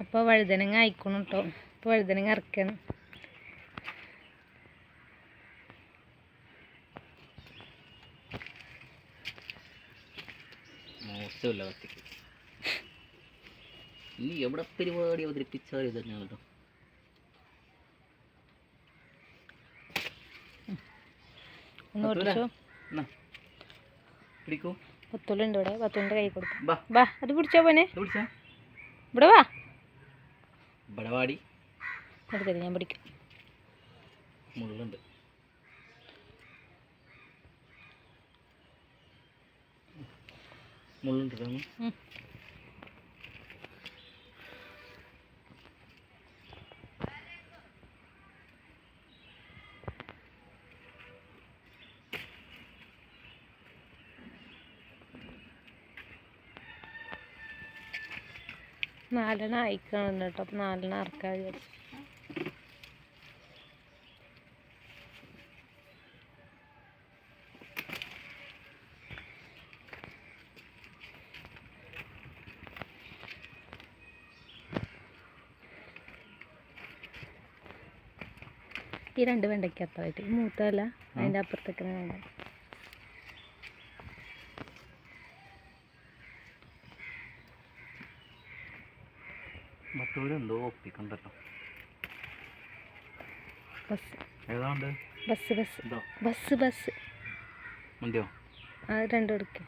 അപ്പോൾ വഴുതനങ്ങ അയക്കണം കേട്ടോ. അപ്പോൾ വഴുതനങ്ങ ഇറക്കണം. മോശമില്ല കത്തിക്ക്. നീ എവിടെ പരിപാടി അവതരിപ്പിച്ചാൽ ഇത് തന്നെയാണ് കേട്ടോ. പിടിക്കൂ. പത്തുള്ളുണ്ട് ഇവിടെ. പത്തുള്ളിൻ്റെ കൈ കൊടുക്കാം. ബാ അത് പിടിച്ചോ പോനെ. ഇവിടെ വാ. ഇവിടെ വാടി. എടുത്തത് ഞാൻ പിടിക്കാം. മുള്ളുണ്ട്. മുള്ളുണ്ട്. നാലെണ്ണം അയക്കണം കേട്ടോ. അപ്പം 4എണ്ണം ഇറക്കാൻ വിചാരിച്ചു. ഈ 2 വെണ്ടയ്ക്ക് അത്രയായിട്ട്. ഈ മൂത്തല്ല, അതിൻ്റെ അപ്പുറത്തേക്ക് വേണ്ട. മറ്റൂരെന്തോ ഒപ്പിക്കണ്ടല്ലോ. ബസ് ഏതാണ്ട് ബസ് ബസ് ബസ് ബസ് മതിയോ? അത് 2 എടുക്കും.